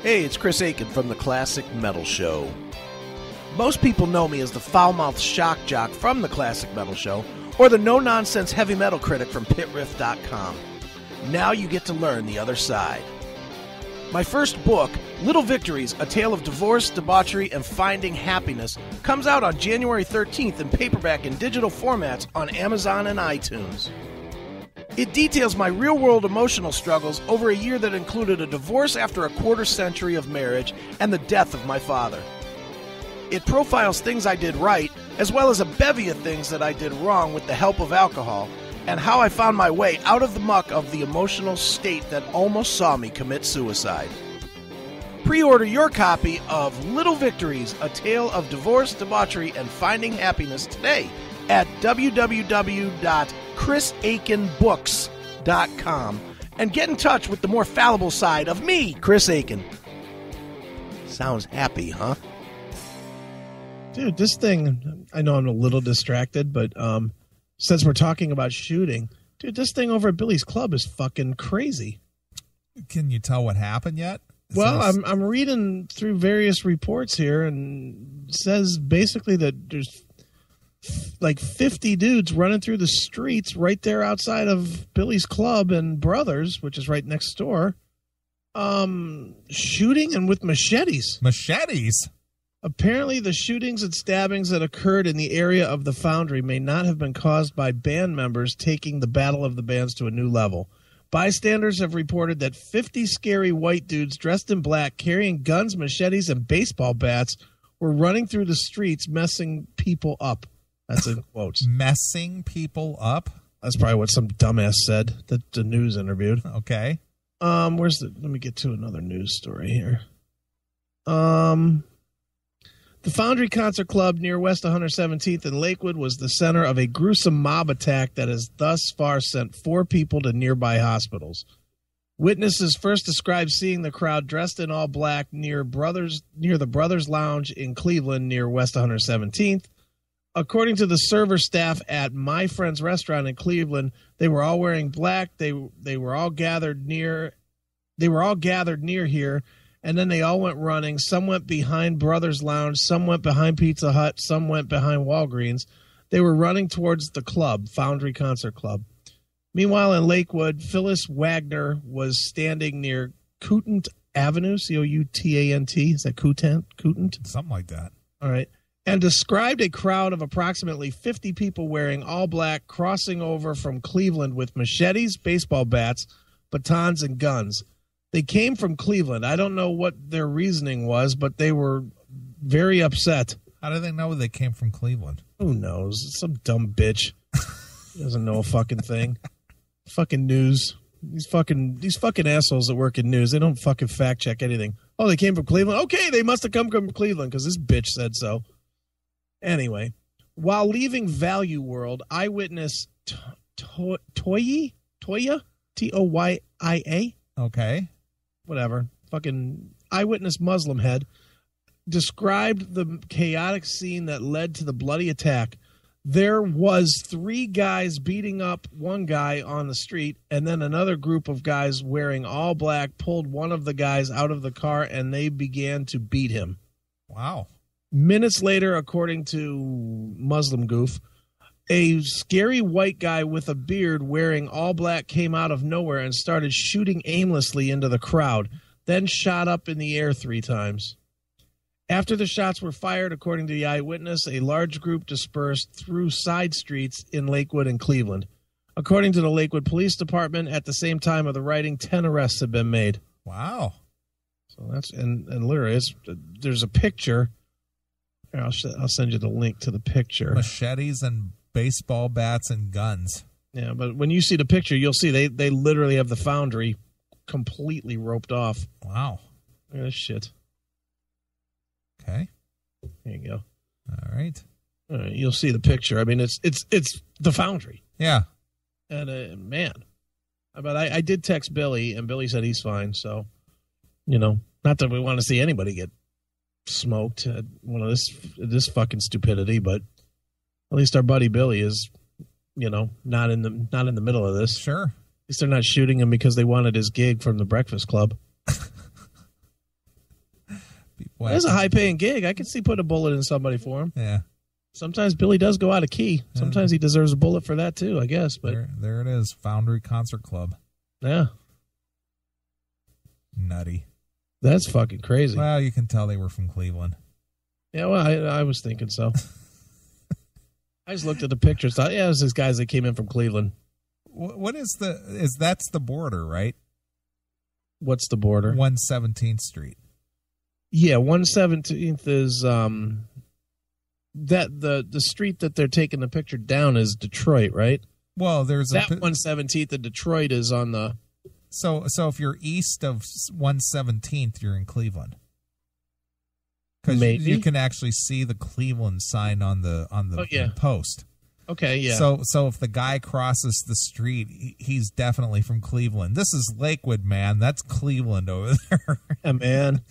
Hey, it's Chris Aiken from the Classic Metal Show. Most people know me as the foul-mouthed shock jock from the Classic Metal Show, or the no-nonsense heavy metal critic from pitriff.com. Now you get to learn the other side. My first book, Little Victories, A Tale of Divorce, Debauchery, and Finding Happiness, comes out on January 13th in paperback and digital formats on Amazon and iTunes. It details my real-world emotional struggles over a year that included a divorce after a quarter-century of marriage and the death of my father. It profiles things I did right, as well as a bevy of things that I did wrong with the help of alcohol, and how I found my way out of the muck of the emotional state that almost saw me commit suicide. Pre-order your copy of Little Victories, A Tale of Divorce, Debauchery, and Finding Happiness today at www.chrisaikenbooks.com and get in touch with the more fallible side of me, Chris Aiken. Sounds happy, huh? Dude, this thing, I know I'm a little distracted, but since we're talking about shooting, dude, this thing over at Billy's Club is fucking crazy. Can you tell what happened yet? I'm reading through various reports here, and it says basically that there's like 50 dudes running through the streets right there outside of Billy's Club and Brothers, which is right next door, shooting and with machetes. Machetes? Apparently, the shootings and stabbings that occurred in the area of the Foundry may not have been caused by band members taking the Battle of the Bands to a new level. Bystanders have reported that 50 scary white dudes dressed in black, carrying guns, machetes, and baseball bats, were running through the streets, messing people up. That's in quotes. Messing people up? That's probably what some dumbass said that the news interviewed. Okay. Let me get to another news story here. The Foundry Concert Club near West 117th in Lakewood was the center of a gruesome mob attack that has thus far sent 4 people to nearby hospitals. Witnesses first described seeing the crowd dressed in all black near the Brothers Lounge in Cleveland near West 117th. According to the server staff at My Friend's Restaurant in Cleveland, they were all wearing black. They were all gathered near here. And then they all went running. Some went behind Brothers Lounge. Some went behind Pizza Hut. Some went behind Walgreens. They were running towards the club, Foundry Concert Club. Meanwhile, in Lakewood, Phyllis Wagner was standing near Coutant Avenue, C-O-U-T-A-N-T. Is that Coutant? Something like that. All right. And described a crowd of approximately 50 people wearing all black crossing over from Cleveland with machetes, baseball bats, batons, and guns. They came from Cleveland. I don't know what their reasoning was, but they were very upset. How do they know they came from Cleveland? Who knows? Some dumb bitch. He doesn't know a fucking thing. Fucking news. These fucking assholes that work in news, they don't fucking fact check anything. Oh, they came from Cleveland? Okay, they must have come from Cleveland because this bitch said so. Anyway, while leaving Value World, eyewitness Toya? T-O-Y-I-A? Okay. Whatever. Fucking eyewitness Muslim head described the chaotic scene that led to the bloody attack. There was 3 guys beating up one guy on the street, and then another group of guys wearing all black pulled one of the guys out of the car, and they began to beat him. Wow. Minutes later, according to Muslim Goof, a scary white guy with a beard wearing all black came out of nowhere and started shooting aimlessly into the crowd, then shot up in the air 3 times. After the shots were fired, according to the eyewitness, a large group dispersed through side streets in Lakewood and Cleveland. According to the Lakewood Police Department, at the same time of the writing, 10 arrests have been made. Wow. So that's and literally, there's a picture. Here, I'll send you the link to the picture. Machetes and baseball bats and guns. Yeah, but when you see the picture, you'll see they literally have the Foundry completely roped off. Wow. Look at this shit. Okay. There you go. All right. You'll see the picture. I mean, it's the Foundry. Yeah. And man, but I did text Billy, and Billy said he's fine. So, not that we want to see anybody get smoked at one of this fucking stupidity, but at least our buddy Billy is, not in the middle of this. Sure. At least they're not shooting him because they wanted his gig from the Breakfast Club. What? It's a high-paying gig. I can see putting a bullet in somebody for him. Yeah. Sometimes Billy does go out of key. Sometimes he deserves a bullet for that too, I guess. But there it is, Foundry Concert Club. Yeah. Nutty. That's fucking crazy. Well, you can tell they were from Cleveland. Yeah, well, I was thinking so. I just looked at the pictures. Thought, yeah, it was these guys that came in from Cleveland. What is that's the border, right? What's the border? 117th Street. Yeah, 117th is that the street that they're taking the picture down is Detroit, right? Well, there's that 117th in Detroit is on the. So if you're east of 117th, you're in Cleveland. Because you can actually see the Cleveland sign on the post. Okay, yeah. So if the guy crosses the street, he's definitely from Cleveland. This is Lakewood, man. That's Cleveland over there. Yeah, man.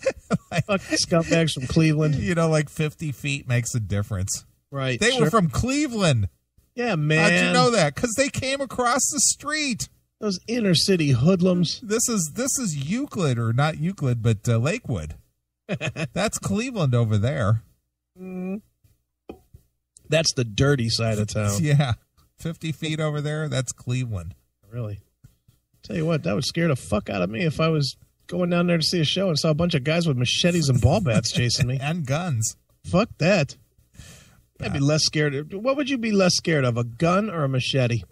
Fuck scumbags from Cleveland. 50 feet makes a difference. Right. They were from Cleveland. Yeah, man. How'd you know that? Because they came across the street. Those inner city hoodlums. This is Euclid, or not Euclid, but Lakewood. That's Cleveland over there. That's the dirty side of town. Yeah. 50 feet over there, that's Cleveland. Really? Tell you what, that would scare the fuck out of me if I was going down there to see a show and saw a bunch of guys with machetes and ball bats chasing me. And guns. Fuck that. I'd be less scared. What would you be less scared of, a gun or a machete?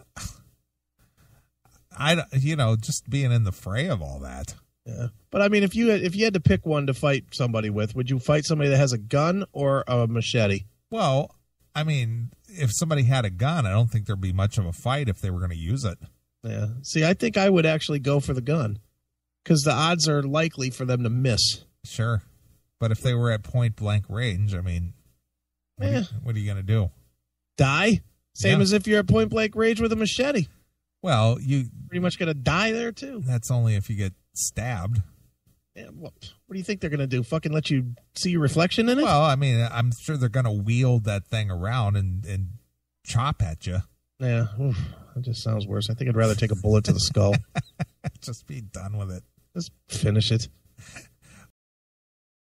Just being in the fray of all that. Yeah. But I mean, if you had to pick one to fight somebody with, would you fight somebody that has a gun or a machete? Well, I mean, if somebody had a gun, I don't think there'd be much of a fight if they were going to use it. Yeah. See, I think I would actually go for the gun because the odds are likely for them to miss. Sure. But if they were at point blank range, I mean, what are you going to do? Die? Same as if you're at point blank range with a machete. Well, you pretty much going to die there too. That's only if you get stabbed. Yeah, what do you think they're going to do? Fucking let you see your reflection in it? Well, I mean, I'm sure they're going to wield that thing around and chop at you. Yeah, that just sounds worse. I think I'd rather take a bullet to the skull. Just be done with it. Just finish it.